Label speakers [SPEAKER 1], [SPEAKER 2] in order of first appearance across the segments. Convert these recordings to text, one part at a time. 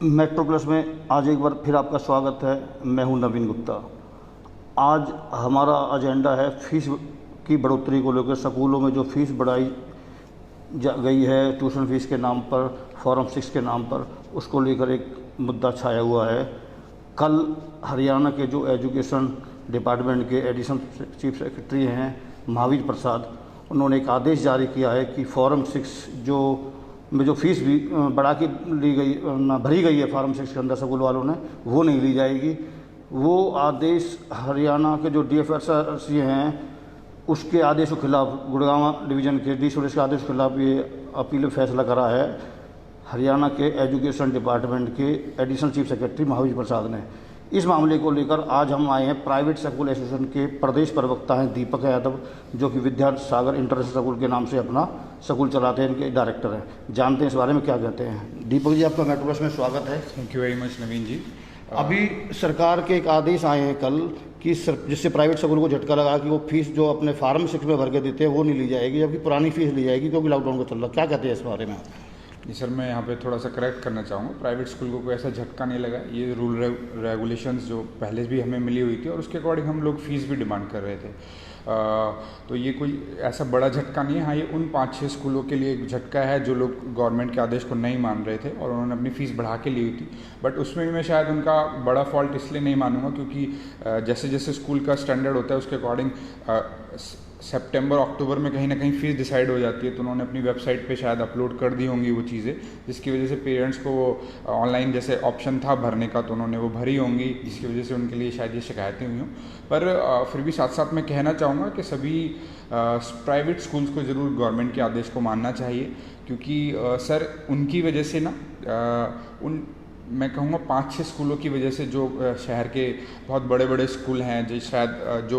[SPEAKER 1] Metro plus में आज एक बार फिर आपका स्वागत है। मैं हूं नवीन गुप्ता। आज हमारा एजेंडा है फीस की बढ़ोतरी को लेकर। स्कूलों में जो फीस बढ़ाई गई है ट्यूशन फीस के नाम पर, फॉर्म 6 के नाम पर, उसको लेकर एक मुद्दा छाया हुआ है। कल हरियाणा के जो एजुकेशन डिपार्टमेंट के एडिशनल चीफ सेक्रेटरी हैं महावीर प्रसाद, उन्होंने एक आदेश जारी किया है कि फॉर्म 6 में जो फीस भी बढ़ा के ली गई भरी गई है फॉर्म 6 के अंदर स्कूल वालों ने, वो नहीं ली जाएगी। वो आदेश हरियाणा के जो DFSRC हैं उसके आदेश के खिलाफ, गुड़गांव डिवीज़न के डी के आदेश के खिलाफ ये अपील फैसला करा है हरियाणा के एजुकेशन डिपार्टमेंट के additional chief secretary Mahavir Prasad ने। इस मामले को लेकर आज हम आए हैं। प्राइवेट स्कूल एसोसिएशन के प्रदेश प्रवक्ता हैं दीपक यादव, जो कि विद्यासागर इंटरनेशनल स्कूल के नाम से अपना स्कूल चलाते हैं, इनके डायरेक्टर हैं। जानते हैं इस बारे में क्या कहते हैं। दीपक जी, आपका मेट्रो प्लस में स्वागत है।
[SPEAKER 2] थैंक यू वेरी मच नवीन जी।
[SPEAKER 1] अभी सरकार के एक आदेश आए हैं कल कि जिससे प्राइवेट स्कूल को झटका लगा कि वो फीस जो अपने फॉर्म 6 में भर के देते हैं वो नहीं ली जाएगी, जबकि पुरानी फीस ली जाएगी क्योंकि लॉकडाउन को चल रहा। क्या कहते हैं इस बारे में?
[SPEAKER 2] जी सर, मैं यहाँ पे थोड़ा सा करेक्ट करना चाहूँगा। प्राइवेट स्कूल को कोई ऐसा झटका नहीं लगा। ये रूल रेगुलेशंस जो पहले भी हमें मिली हुई थी और उसके अकॉर्डिंग हम लोग फीस भी डिमांड कर रहे थे। तो ये कोई ऐसा बड़ा झटका नहीं है। हाँ, ये उन 5-6 स्कूलों के लिए एक झटका है जो लोग गवर्नमेंट के आदेश को नहीं मान रहे थे और उन्होंने अपनी फ़ीस बढ़ा के ली हुई थी। बट उसमें भी मैं शायद उनका बड़ा फॉल्ट इसलिए नहीं मानूंगा क्योंकि जैसे जैसे स्कूल का स्टैंडर्ड होता है उसके अकॉर्डिंग सितंबर अक्टूबर में कहीं ना कहीं फ़ीस डिसाइड हो जाती है। तो उन्होंने अपनी वेबसाइट पे शायद अपलोड कर दी होंगी वो चीज़ें, जिसकी वजह से पेरेंट्स को वो ऑनलाइन जैसे ऑप्शन था भरने का तो उन्होंने वो भरी होंगी, जिसकी वजह से उनके लिए शायद ये शिकायतें हुई हों। पर फिर भी साथ साथ मैं कहना चाहूँगा कि सभी प्राइवेट स्कूल्स को ज़रूर गवर्नमेंट के आदेश को मानना चाहिए, क्योंकि सर उनकी वजह से ना मैं कहूँगा 5-6 स्कूलों की वजह से जो शहर के बहुत बड़े बड़े स्कूल हैं जो शायद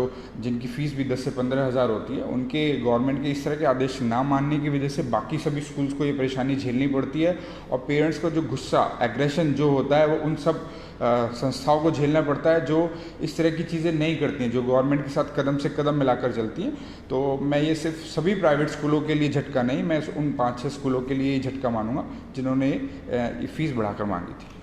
[SPEAKER 2] जिनकी फ़ीस भी 10 से 15 हज़ार होती है, उनके गवर्नमेंट के इस तरह के आदेश ना मानने की वजह से बाकी सभी स्कूल्स को ये परेशानी झेलनी पड़ती है। और पेरेंट्स का जो गुस्सा, एग्रेशन जो होता है वो उन सब संस्थाओं को झेलना पड़ता है जो इस तरह की चीज़ें नहीं करती हैं, जो गवर्नमेंट के साथ कदम से कदम मिलाकर चलती हैं। तो मैं ये सिर्फ सभी प्राइवेट स्कूलों के लिए झटका नहीं, मैं उन 5-6 स्कूलों के लिए झटका मानूंगा जिन्होंने फ़ीस बढ़ाकर मांगी थी।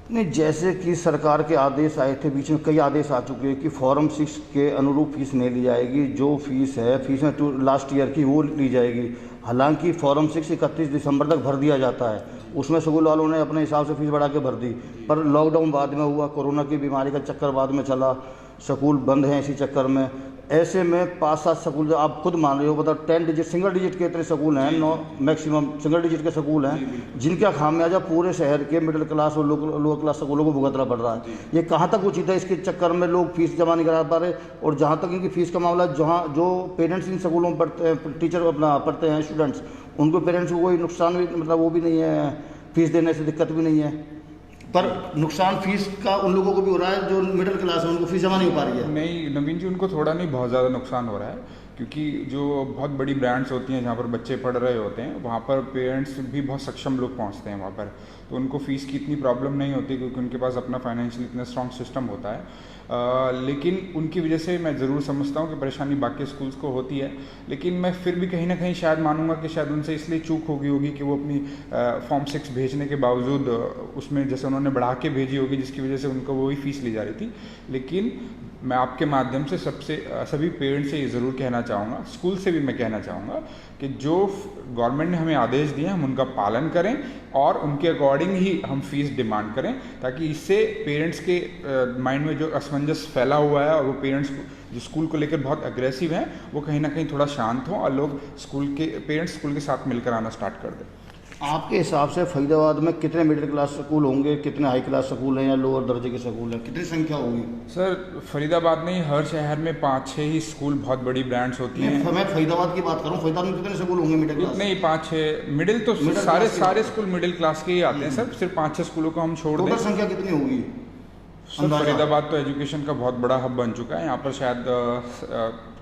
[SPEAKER 1] नहीं, जैसे कि सरकार के आदेश आए थे, बीच में कई आदेश आ चुके हैं कि फॉर्म 6 के अनुरूप फीस नहीं ली जाएगी। जो फीस है फीस में लास्ट ईयर की वो ली जाएगी। हालांकि फॉर्म 6 31 दिसंबर तक भर दिया जाता है, उसमें स्कूल वालों ने अपने हिसाब से फीस बढ़ा के भर दी। पर लॉकडाउन बाद में हुआ, कोरोना की बीमारी का चक्कर बाद में चला, स्कूल बंद हैं इसी चक्कर में। ऐसे में 5-7 स्कूल, जो आप खुद मान रहे हो, मतलब 10 डिजिट सिंगल डिजिट के इतने स्कूल हैं, 9 मैक्सिमम सिंगल डिजिट के स्कूल हैं, जिनका खामियाजा पूरे शहर के मिडिल क्लास और लोअर क्लास स्कूलों को भुगतना पड़ रहा है। ये कहाँ तक उचित है? इसके चक्कर में लोग फीस जमा नहीं करा पा रहे। और जहाँ तक इनकी फ़ीस का मामला, जहाँ जो पेरेंट्स इन स्कूलों में पढ़ते हैं, टीचर अपना पढ़ते हैं, स्टूडेंट्स, उनको पेरेंट्स को कोई नुकसान भी, मतलब वो भी नहीं है, फीस देने से दिक्कत भी नहीं है। पर नुकसान फीस का उन लोगों को भी हो रहा है जो मिडिल क्लास है, उनको फीस जमा नहीं हो पा रही है।
[SPEAKER 2] नहीं नवीन जी, उनको थोड़ा नहीं बहुत ज़्यादा नुकसान हो रहा है, क्योंकि जो बहुत बड़ी ब्रांड्स होती हैं जहाँ पर बच्चे पढ़ रहे होते हैं वहाँ पर पेरेंट्स भी बहुत सक्षम लोग पहुँचते हैं वहाँ पर, तो उनको फ़ीस की इतनी प्रॉब्लम नहीं होती क्योंकि उनके पास अपना फाइनेंशियल इतना स्ट्रॉन्ग सिस्टम होता है। लेकिन उनकी वजह से मैं ज़रूर समझता हूँ कि परेशानी बाकी स्कूल्स को होती है, लेकिन मैं फिर भी कहीं ना कहीं शायद मानूंगा कि शायद उनसे इसलिए चूक होगी कि वो अपनी फॉर्म 6 भेजने के बावजूद उसमें जैसे उन्होंने बढ़ा के भेजी होगी, जिसकी वजह से उनको वही फ़ीस ली जा रही थी। लेकिन मैं आपके माध्यम से सभी पेरेंट्स से ये ज़रूर कहना चाहूँगा, स्कूल से भी मैं कहना चाहूँगा कि जो गवर्नमेंट ने हमें आदेश दिए हम उनका पालन करें और उनके अकॉर्डिंग ही हम फीस डिमांड करें, ताकि इससे पेरेंट्स के माइंड में जो असमंजस फैला हुआ है और वो पेरेंट्स जो स्कूल को लेकर बहुत अग्रेसिव हैं वो कहीं ना कहीं थोड़ा शांत हों और लोग पेरेंट्स स्कूल के साथ मिलकर आना स्टार्ट कर दें।
[SPEAKER 1] आपके हिसाब से फरीदाबाद में कितने मिडिल क्लास स्कूल होंगे, कितने हाई क्लास स्कूल हैं या लोअर दर्जे के स्कूल हैं, कितनी संख्या होगी?
[SPEAKER 2] सर फरीदाबाद नहीं, हर शहर में 5-6 ही स्कूल बहुत बड़ी ब्रांड्स होती हैं।
[SPEAKER 1] मैं फरीदाबाद की बात करूँ, फरीदाबाद में कितने स्कूल होंगे मिडिल क्लास?
[SPEAKER 2] नहीं, 5-6 मिडिल तो सारे स्कूल मिडिल क्लास के ही आते हैं सर। सिर्फ 5-6 स्कूलों को हम छोड़ दें,
[SPEAKER 1] संख्या कितनी होगी?
[SPEAKER 2] फरीदाबाद तो एजुकेशन का बहुत बड़ा हब बन चुका है। यहाँ पर शायद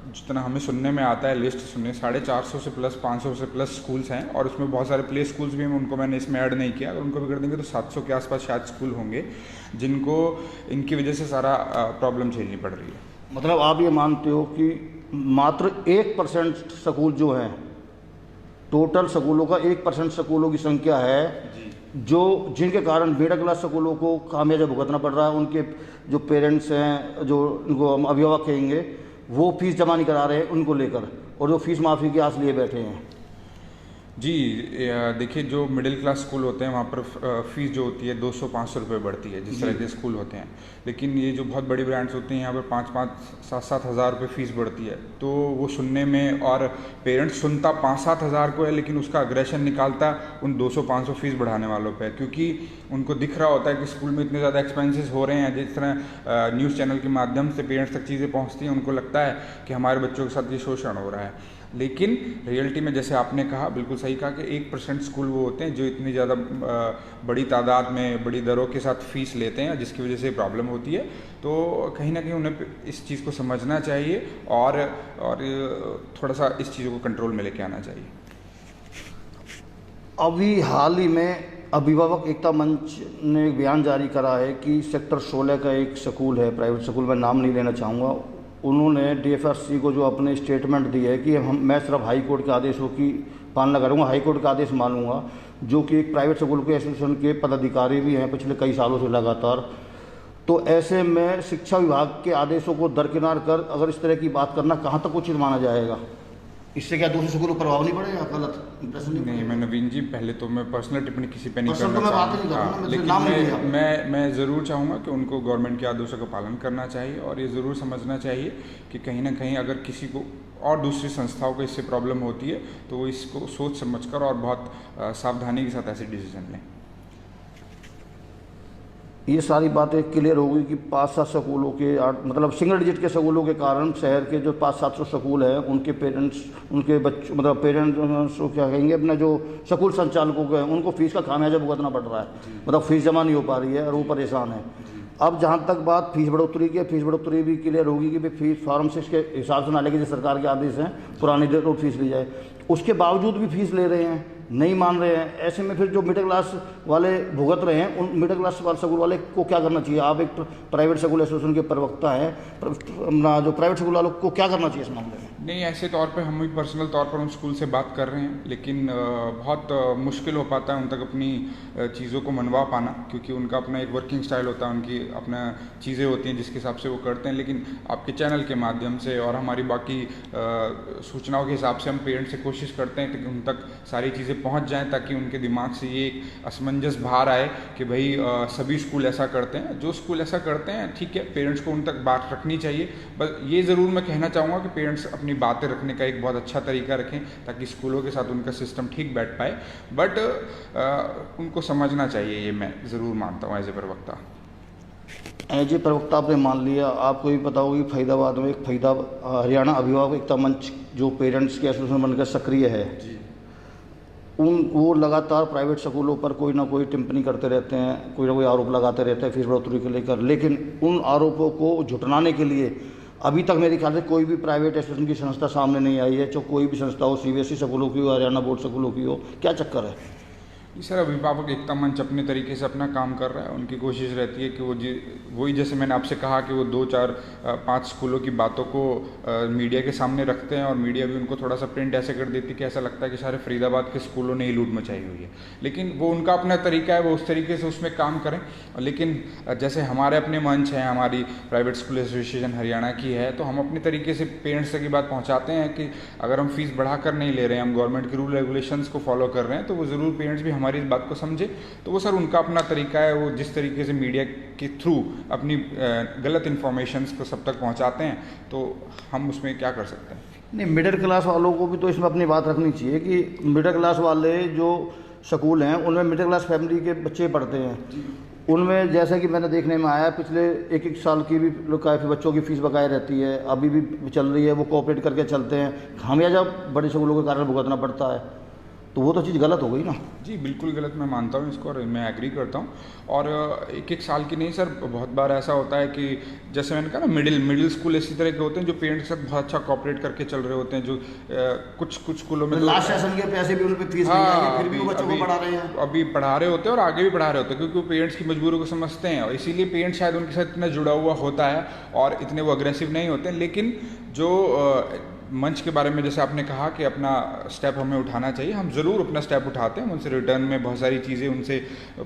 [SPEAKER 2] जितना हमें सुनने में आता है, लिस्ट सुनने 450 से प्लस 500 से प्लस स्कूल्स हैं, और उसमें बहुत सारे प्ले स्कूल्स भी हैं, उनको मैंने इसमें ऐड नहीं किया। अगर उनको भी कर देंगे तो 700 के आसपास शायद स्कूल होंगे जिनको इनकी वजह से सारा प्रॉब्लम झेलनी पड़ रही है।
[SPEAKER 1] मतलब आप ये मानते हो कि मात्र 1% स्कूल जो हैं, टोटल स्कूलों का 1% स्कूलों की संख्या है जो जिनके कारण मिडिल क्लास स्कूलों को खामियाजा भुगतना पड़ रहा है। उनके जो पेरेंट्स हैं, जो उनको हम अभिभावक कहेंगे, वो फीस जमा नहीं करा रहे हैं उनको लेकर, और जो फीस माफ़ी की आस लिए बैठे हैं।
[SPEAKER 2] जी, देखिए जो मिडिल क्लास स्कूल होते हैं वहाँ पर फ़ीस जो होती है 200-500 रुपये बढ़ती है, जिस तरह के स्कूल होते हैं। लेकिन ये जो बहुत बड़ी ब्रांड्स होती हैं यहाँ पर 5-5, 7-7 हज़ार रुपये फ़ीस बढ़ती है। तो वो सुनने में, और पेरेंट्स सुनता 5-7 हज़ार को है, लेकिन उसका अग्रेशन निकालता उन 200-500 फ़ीस बढ़ाने वालों पे, क्योंकि उनको दिख रहा होता है कि स्कूल में इतने ज़्यादा एक्सपेंसेस हो रहे हैं। जिस तरह न्यूज़ चैनल के माध्यम से पेरेंट्स तक चीज़ें पहुँचती हैं, उनको लगता है कि हमारे बच्चों के साथ ये शोषण हो रहा है। लेकिन रियलिटी में, जैसे आपने कहा, बिल्कुल सही कहा, कि 1% स्कूल वो होते हैं जो इतनी ज़्यादा बड़ी तादाद में बड़ी दरों के साथ फ़ीस लेते हैं, जिसकी वजह से प्रॉब्लम होती है। तो कहीं ना कहीं उन्हें इस चीज़ को समझना चाहिए और थोड़ा सा इस चीज़ों को कंट्रोल में लेके आना चाहिए।
[SPEAKER 1] अभी हाल ही में अभिभावक एकता मंच ने एक बयान जारी करा है कि सेक्टर 16 का एक स्कूल है, प्राइवेट स्कूल, मैं नाम नहीं लेना चाहूँगा, उन्होंने DFSC को जो अपने स्टेटमेंट दी है कि मैं सिर्फ हाई कोर्ट के आदेशों की पालना करूँगा, हाई कोर्ट का आदेश मानूंगा, जो कि एक प्राइवेट स्कूल के एसोसिएशन के पदाधिकारी भी हैं पिछले कई सालों से लगातार। तो ऐसे में शिक्षा विभाग के आदेशों को दरकिनार कर अगर इस तरह की बात करना कहाँ तक उचित माना जाएगा? इससे क्या दूसरे स्कूलों पर प्रभाव नहीं पड़ेगा, गलत इंप्रेशन
[SPEAKER 2] नहीं, मैं नवीन जी, पहले तो मैं पर्सनल टिप्पणी किसी पे नहीं
[SPEAKER 1] पर्सनल
[SPEAKER 2] करना
[SPEAKER 1] तो मैं बात ही नहीं कर रहा
[SPEAKER 2] चाहूँगा,
[SPEAKER 1] हूँ,
[SPEAKER 2] लेकिन
[SPEAKER 1] नाम नहीं लिया।
[SPEAKER 2] मैं ज़रूर चाहूँगा कि उनको गवर्नमेंट के आदेशों का पालन करना चाहिए, और ये ज़रूर समझना चाहिए कि कहीं ना कहीं अगर किसी को और दूसरी संस्थाओं को इससे प्रॉब्लम होती है तो वो इसको सोच समझकर और बहुत सावधानी के साथ ऐसे डिसीजन लें।
[SPEAKER 1] ये सारी बातें क्लियर हो गई कि 5-7 स्कूलों के मतलब सिंगल डिजिट के स्कूलों के कारण शहर के जो 500-700 स्कूल हैं, उनके पेरेंट्स, उनके बच्चों, मतलब पेरेंट्स को क्या कहेंगे, अपना जो स्कूल संचालकों के हैं, उनको फीस का खामियाजा भुगतना पड़ रहा है। मतलब फीस जमा नहीं हो पा रही है और वो परेशान है। अब जहाँ तक बात फीस बढ़ोतरी की है, फीस बढ़ोतरी भी क्लियर होगी कि भाई फीस फॉर्म 6 के हिसाब से ना लेके, जो सरकार के आदेश हैं पुरानी डेट और फीस ली जाए, उसके बावजूद भी फीस ले रहे हैं, नहीं मान रहे हैं। ऐसे में फिर जो मिडिल क्लास वाले भुगत रहे हैं, उन मिडिल क्लास वाले स्कूल वाले को क्या करना चाहिए? आप एक प्राइवेट स्कूल एसोसिएशन के प्रवक्ता हैं, अपना जो प्राइवेट स्कूल वालों को क्या करना चाहिए इस मामले में?
[SPEAKER 2] नहीं, ऐसे तौर पे हम भी पर्सनल तौर पर उन स्कूल से बात कर रहे हैं, लेकिन बहुत मुश्किल हो पाता है उन तक अपनी चीज़ों को मनवा पाना, क्योंकि उनका अपना एक वर्किंग स्टाइल होता है, उनकी अपना चीज़ें होती हैं जिसके हिसाब से वो करते हैं। लेकिन आपके चैनल के माध्यम से और हमारी बाकी सूचनाओं के हिसाब से हम पेरेंट्स से कोशिश करते हैं कि उन तक सारी चीज़ें पहुंच जाएं, ताकि उनके दिमाग से ये एक असमंजस बाहर आए कि भाई सभी स्कूल ऐसा करते हैं। जो स्कूल ऐसा करते हैं, ठीक है, पेरेंट्स को उन तक बात रखनी चाहिए। बस ये ज़रूर मैं कहना चाहूँगा कि पेरेंट्स अपनी बातें रखने का एक बहुत अच्छा तरीका रखें, ताकि स्कूलों के साथ उनका सिस्टम ठीक बैठ पाए। बट उनको समझना चाहिए, ये मैं ज़रूर मानता हूँ एज ए प्रवक्ता।
[SPEAKER 1] एज ए प्रवक्ता आपने मान लिया। आपको भी पता होगी फरीदाबाद में एक हरियाणा अभिभावक एकता मंच जो पेरेंट्स के एसोसिएशन बनकर सक्रिय है, वो लगातार प्राइवेट स्कूलों पर कोई ना कोई टिप्पणी करते रहते हैं, कोई ना कोई आरोप लगाते रहते हैं फीस बढ़ोतरी को लेकर। लेकिन उन आरोपों को झुटलाने के लिए अभी तक मेरे ख्याल से कोई भी प्राइवेट एसोसिएशन की संस्था सामने नहीं आई है, जो कोई भी संस्था हो, CBSE स्कूलों की हो, हरियाणा बोर्ड स्कूलों की हो। क्या चक्कर है?
[SPEAKER 2] सर, अभिभावक एकता मंच अपने तरीके से अपना काम कर रहा है। उनकी कोशिश रहती है कि वही जैसे मैंने आपसे कहा कि वो 2-4-5 स्कूलों की बातों को मीडिया के सामने रखते हैं, और मीडिया भी उनको थोड़ा सा प्रिंट ऐसे कर देती है कि ऐसा लगता है कि सारे फरीदाबाद के स्कूलों ने ही लूट मचाई हुई है। लेकिन वो उनका अपना तरीका है, वो उस तरीके से उसमें काम करें। लेकिन जैसे हमारे अपने मंच हैं, हमारी प्राइवेट स्कूल एसोसिएशन हरियाणा की है, तो हम अपने तरीके से पेरेंट्स तक की बात पहुँचाते हैं कि अगर हम फीस बढ़ा कर नहीं ले रहे हैं, हम गवर्नमेंट के रूल रेगुलेशंस को फॉलो कर रहे हैं, तो वो ज़रूर पेरेंट्स भी हमारी इस बात को समझे। तो वो सर उनका अपना तरीका है, वो जिस तरीके से मीडिया के थ्रू अपनी गलत इन्फॉर्मेशंस को सब तक पहुंचाते हैं, तो हम उसमें क्या कर सकते हैं?
[SPEAKER 1] नहीं, मिडिल क्लास वालों को भी तो इसमें अपनी बात रखनी चाहिए कि मिडिल क्लास वाले जो स्कूल हैं, उनमें मिडिल क्लास फैमिली के बच्चे पढ़ते हैं। उनमें जैसा कि मैंने देखने में आया, पिछले एक साल की भी काफ़ी बच्चों की फीस बकाया रहती है, अभी भी चल रही है, वो कोऑपरेट करके चलते हैं। खामियाजा बड़े स्कूलों के कारण भुगतना पड़ता है, तो वो तो चीज़ गलत हो गई ना।
[SPEAKER 2] जी बिल्कुल गलत, मैं मानता हूँ इसको और मैं एग्री करता हूँ। और एक साल की नहीं सर, बहुत बार ऐसा होता है कि जैसे मैंने कहा ना, मिडिल स्कूल इसी तरह के होते हैं जो पेरेंट्स के साथ बहुत अच्छा कोऑपरेट करके चल रहे होते हैं, जो कुछ स्कूलों में
[SPEAKER 1] लास्ट सेशन के पैसे भी उन पे फीस नहीं आई है, फिर भी वो बच्चों को पढ़ा रहे हैं।
[SPEAKER 2] अभी पढ़ा रहे होते हैं और आगे भी पढ़ा रहे होते हैं, क्योंकि वो पेरेंट्स की मजबूरी को समझते हैं, और इसीलिए पेरेंट्स शायद उनके साथ इतना जुड़ा हुआ होता है और इतने वो अग्रेसिव नहीं होते हैं। लेकिन जो मंच के बारे में जैसे आपने कहा कि अपना स्टेप हमें उठाना चाहिए, हम ज़रूर अपना स्टेप उठाते हैं। उनसे रिटर्न में बहुत सारी चीज़ें उनसे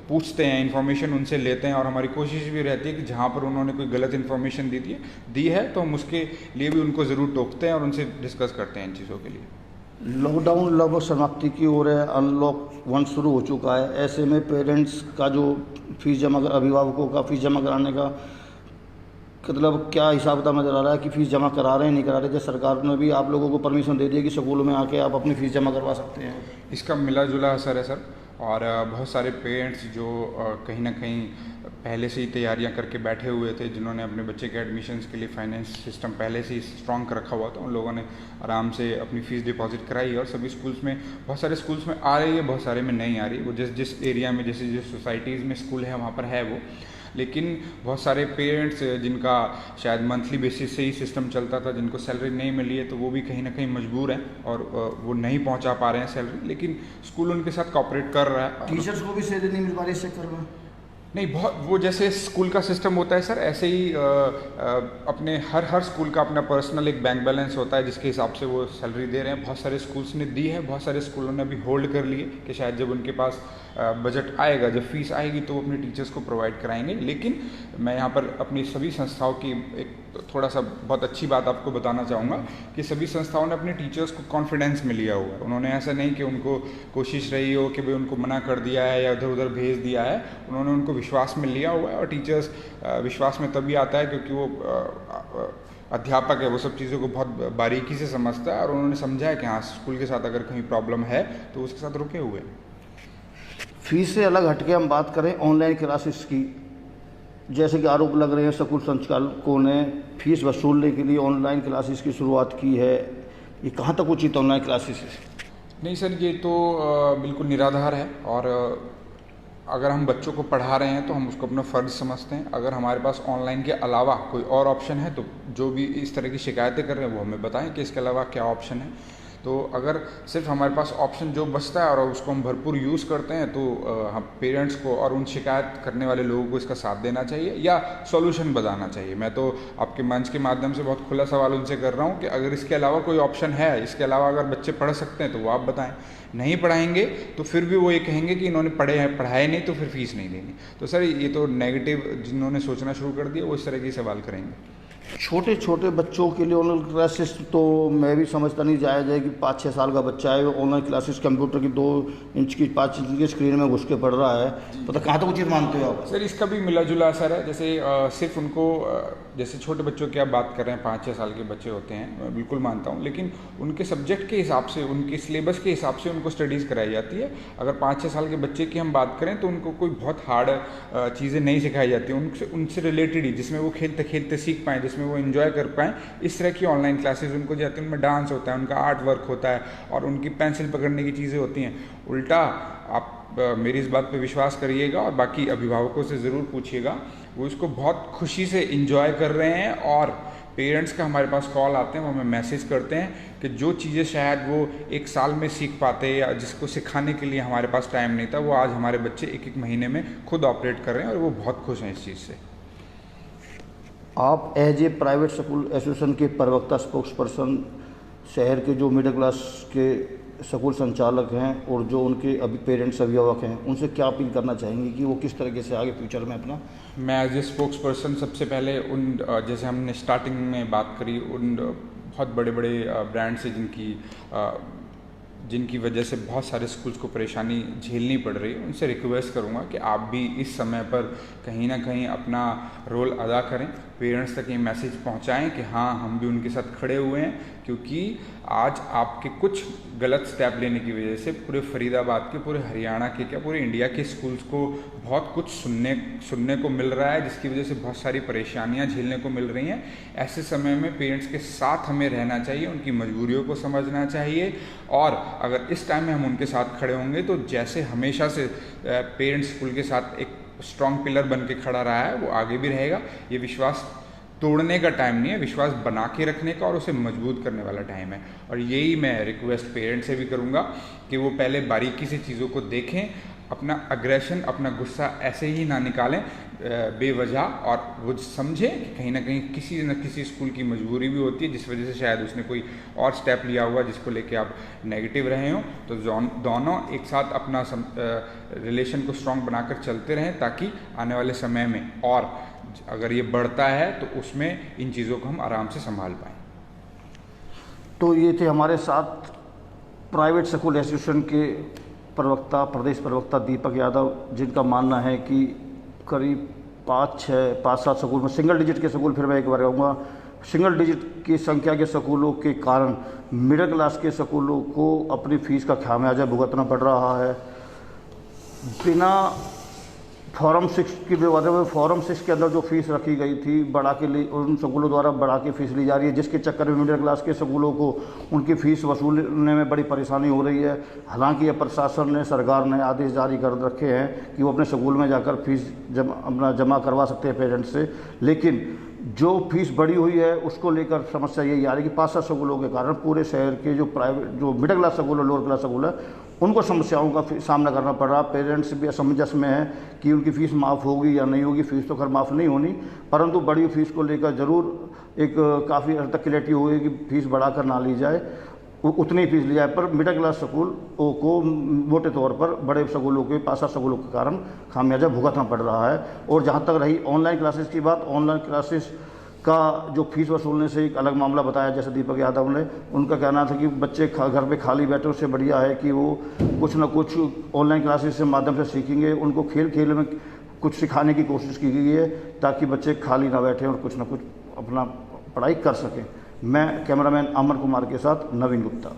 [SPEAKER 2] पूछते हैं, इन्फॉर्मेशन उनसे लेते हैं, और हमारी कोशिश भी रहती है कि जहाँ पर उन्होंने कोई गलत इन्फॉर्मेशन दी है तो हम उसके लिए भी उनको ज़रूर टोकते हैं और उनसे डिस्कस करते हैं इन चीज़ों के लिए।
[SPEAKER 1] लॉकडाउन लगभग समाप्ति की ओर है, अनलॉक 1 शुरू हो चुका है। ऐसे में पेरेंट्स का जो फीस जमा अभिभावकों का फीस जमा कराने का मतलब क्या हिसाब किताब नज़र आ रहा है कि फ़ीस जमा करा रहे हैं नहीं करा रहे? जैसे सरकार ने भी आप लोगों को परमिशन दे दी है कि स्कूलों में आके आप अपनी फ़ीस जमा करवा सकते हैं।
[SPEAKER 2] इसका मिला जुला असर है सर, और बहुत सारे पेरेंट्स जो कहीं ना कहीं पहले से ही तैयारियां करके बैठे हुए थे, जिन्होंने अपने बच्चे के एडमिशन्स के लिए फाइनेंस सिस्टम पहले से ही स्ट्रॉन्ग रखा हुआ था, उन लोगों ने आराम से अपनी फ़ीस डिपॉजिट कराई। और सभी स्कूल्स में, बहुत सारे स्कूल्स में आ रही है, बहुत सारे में नहीं आ रही। वो जिस एरिया में, जिस सोसाइटीज़ में स्कूल है वहाँ पर है वो। लेकिन बहुत सारे पेरेंट्स जिनका शायद मंथली बेसिस से ही सिस्टम चलता था, जिनको सैलरी नहीं मिली है, तो वो भी कहीं ना कहीं मजबूर हैं और वो नहीं पहुंचा पा रहे हैं सैलरी, लेकिन स्कूल उनके साथ कॉपरेट कर रहा है।
[SPEAKER 1] टीचर्स को भी सैलरी नहीं मिल पा रही इस चक्कर में?
[SPEAKER 2] नहीं, बहुत वो जैसे स्कूल का सिस्टम होता है सर, ऐसे ही अपने हर स्कूल का अपना पर्सनल एक बैंक बैलेंस होता है जिसके हिसाब से वो सैलरी दे रहे हैं। बहुत सारे स्कूल्स ने दी है, बहुत सारे स्कूलों ने अभी होल्ड कर लिए कि शायद जब उनके पास बजट आएगा, जब फीस आएगी, तो वो अपने टीचर्स को प्रोवाइड कराएंगे। लेकिन मैं यहाँ पर अपनी सभी संस्थाओं की एक थोड़ा सा बहुत अच्छी बात आपको बताना चाहूँगा कि सभी संस्थाओं ने अपने टीचर्स को कॉन्फिडेंस में लिया हुआ है। उन्होंने ऐसा नहीं कि उनको कोशिश रही हो कि भाई उनको मना कर दिया है या इधर उधर भेज दिया है, उन्होंने उनको विश्वास में लिया हुआ है। और टीचर्स विश्वास में तभी आता है क्योंकि वो अध्यापक है, वो सब चीज़ों को बहुत बारीकी से समझता है, और उन्होंने समझा है कि हाँ, स्कूल के साथ अगर कहीं प्रॉब्लम है तो उसके साथ रुके हुए हैं।
[SPEAKER 1] फीस से अलग हटके हम बात करें ऑनलाइन क्लासेस की, जैसे कि आरोप लग रहे हैं स्कूल संचालकों ने फीस वसूलने के लिए ऑनलाइन क्लासेस की शुरुआत की है, ये कहाँ तक उचित ऑनलाइन क्लासेस?
[SPEAKER 2] नहीं सर, ये तो बिल्कुल निराधार है, और अगर हम बच्चों को पढ़ा रहे हैं तो हम उसको अपना फ़र्ज़ समझते हैं। अगर हमारे पास ऑनलाइन के अलावा कोई और ऑप्शन है तो जो भी इस तरह की शिकायतें कर रहे हैं वो हमें बताएं कि इसके अलावा क्या ऑप्शन है। तो अगर सिर्फ हमारे पास ऑप्शन जो बचता है और उसको हम भरपूर यूज़ करते हैं तो हम पेरेंट्स को और उन शिकायत करने वाले लोगों को इसका साथ देना चाहिए या सॉल्यूशन बताना चाहिए। मैं तो आपके मंच के माध्यम से बहुत खुला सवाल उनसे कर रहा हूँ कि अगर इसके अलावा कोई ऑप्शन है, इसके अलावा अगर बच्चे पढ़ सकते हैं तो वो आप बताएं। नहीं पढ़ाएंगे तो फिर भी वो ये कहेंगे कि इन्होंने पढ़ाए नहीं तो फिर फीस नहीं देनी। तो सर ये तो नेगेटिव जिन्होंने सोचना शुरू कर दिया वो इस तरह के सवाल करेंगे।
[SPEAKER 1] छोटे छोटे बच्चों के लिए ऑनलाइन क्लासेस तो मैं भी समझता नहीं जायज़ है कि 5-6 साल का बच्चा है, ऑनलाइन क्लासेस कंप्यूटर की 2 इंच की 5 इंच की स्क्रीन में घुस के पढ़ रहा है, तो कहाँ तक उचित मानते हो आप?
[SPEAKER 2] सर इसका भी मिला जुला असर है। जैसे सिर्फ उनको जैसे छोटे बच्चों की आप बात कर रहे हैं, 5-6 साल के बच्चे होते हैं, मैं बिल्कुल मानता हूँ, लेकिन उनके सब्जेक्ट के हिसाब से, उनके सिलेबस के हिसाब से उनको स्टडीज़ कराई जाती है। अगर 5-6 साल के बच्चे की हम बात करें तो उनको कोई बहुत हार्ड चीज़ें नहीं सिखाई जाती, उनसे रिलेटेड ही, जिसमें वो खेलते खेलते सीख पाएँ, जिसमें वो इन्जॉय कर पाएँ, इस तरह की ऑनलाइन क्लासेस उनको जाती हैं। उनमें डांस होता है, उनका आर्ट वर्क होता है और उनकी पेंसिल पकड़ने की चीज़ें होती हैं। उल्टा आप मेरी इस बात पे विश्वास करिएगा और बाकी अभिभावकों से ज़रूर पूछिएगा, वो इसको बहुत खुशी से इंजॉय कर रहे हैं। और पेरेंट्स का हमारे पास कॉल आते हैं, वो हमें मैसेज करते हैं कि जो चीज़ें शायद वो 1 साल में सीख पाते या जिसको सिखाने के लिए हमारे पास टाइम नहीं था, वो आज हमारे बच्चे 1-1 महीने में खुद ऑपरेट कर रहे हैं और वो बहुत खुश हैं इस चीज़ से।
[SPEAKER 1] आप as a private school association के प्रवक्ता, स्पोक्स पर्सन, शहर के जो मिडिल क्लास के स्कूल संचालक हैं और जो उनके अभी पेरेंट्स अभिभावक हैं, उनसे क्या अपील करना चाहेंगे कि वो किस तरीके से आगे फ्यूचर में अपना?
[SPEAKER 2] मैं एज ए स्पोक्स पर्सन सबसे पहले उन जैसे हमने स्टार्टिंग में बात करी, उन बहुत बड़े बड़े ब्रांड से जिनकी वजह से बहुत सारे स्कूल्स को परेशानी झेलनी पड़ रही है, उनसे रिक्वेस्ट करूंगा कि आप भी इस समय पर कहीं ना कहीं अपना रोल अदा करें, पेरेंट्स तक ये मैसेज पहुंचाएं कि हाँ, हम भी उनके साथ खड़े हुए हैं। क्योंकि आज आपके कुछ गलत स्टेप लेने की वजह से पूरे फरीदाबाद के, पूरे हरियाणा के, क्या पूरे इंडिया के स्कूल्स को बहुत कुछ सुनने को मिल रहा है, जिसकी वजह से बहुत सारी परेशानियां झेलने को मिल रही हैं। ऐसे समय में पेरेंट्स के साथ हमें रहना चाहिए, उनकी मजबूरियों को समझना चाहिए, और अगर इस टाइम में हम उनके साथ खड़े होंगे तो जैसे हमेशा से पेरेंट्स स्कूल के साथ एक स्ट्रॉन्ग पिलर बन के खड़ा रहा है, वो आगे भी रहेगा। ये विश्वास तोड़ने का टाइम नहीं है, विश्वास बना के रखने का और उसे मजबूत करने वाला टाइम है। और यही मैं रिक्वेस्ट पेरेंट्स से भी करूँगा कि वो पहले बारीकी से चीज़ों को देखें, अपना अग्रेशन, अपना गुस्सा ऐसे ही ना निकालें बेवजह, और वो समझें कि कहीं ना कहीं किसी न किसी स्कूल की मजबूरी भी होती है, जिस वजह से शायद उसने कोई और स्टेप लिया हुआ जिसको लेके आप नेगेटिव रहे हो। तो दोनों एक साथ अपना रिलेशन को स्ट्रॉन्ग बनाकर चलते रहें, ताकि आने वाले समय में और अगर ये बढ़ता है तो उसमें इन चीज़ों को हम आराम से संभाल पाएँ।
[SPEAKER 1] तो ये थे हमारे साथ प्राइवेट स्कूल एसोसिएशन के प्रवक्ता, प्रदेश प्रवक्ता दीपक यादव, जिनका मानना है कि करीब 5-7 स्कूल में सिंगल डिजिट के स्कूल, फिर मैं एक बार कहूँगा सिंगल डिजिट की संख्या के स्कूलों के कारण मिडिल क्लास के स्कूलों को अपनी फ़ीस का खामियाजा भुगतना पड़ रहा है। बिना फॉर्म 6 की व्यवस्था में, फॉर्म 6 के अंदर जो फीस रखी गई थी बढ़ा के लिए, उन स्कूलों द्वारा बढ़ा के फीस ली जा रही है, जिसके चक्कर में मिडिल क्लास के स्कूलों को उनकी फ़ीस वसूलने में बड़ी परेशानी हो रही है। हालांकि यह प्रशासन ने, सरकार ने आदेश जारी कर रखे हैं कि वो अपने स्कूल में जाकर फीस जमा करवा सकते हैं पेरेंट्स से, लेकिन जो फीस बढ़ी हुई है उसको लेकर समस्या यही आ रही है कि 5-7 स्कूलों के कारण पूरे शहर के जो प्राइवेट, जो मिडिल क्लास स्कूल है, लोअर क्लास स्कूल है, उनको समस्याओं का सामना करना पड़ रहा। पेरेंट्स भी असमंजस में है कि उनकी फ़ीस माफ़ होगी या नहीं होगी। फ़ीस तो खैर माफ़ नहीं होनी, परंतु बड़ी फ़ीस को लेकर ज़रूर एक काफ़ी हद तक क्लैरिटी होगी कि फ़ीस बढ़ाकर ना ली जाए, उतनी फीस ली जाए। पर मिडिल क्लास स्कूल को मोटे तौर पर बड़े स्कूलों के, 5-7 स्कूलों के कारण खामियाजा भुगतना पड़ रहा है। और जहाँ तक रही ऑनलाइन क्लासेस की बात, ऑनलाइन क्लासेस का जो फीस वसूलने से एक अलग मामला बताया, जैसे दीपक यादव ने, उनका कहना था कि बच्चे घर पे खाली बैठे, उससे बढ़िया है कि वो कुछ ना कुछ ऑनलाइन क्लासेस के माध्यम से सीखेंगे। उनको खेल खेल में कुछ सिखाने की कोशिश की गई है ताकि बच्चे खाली ना बैठें और कुछ ना कुछ अपना पढ़ाई कर सकें। मैं कैमरामैन अमर कुमार के साथ नवीन गुप्ता।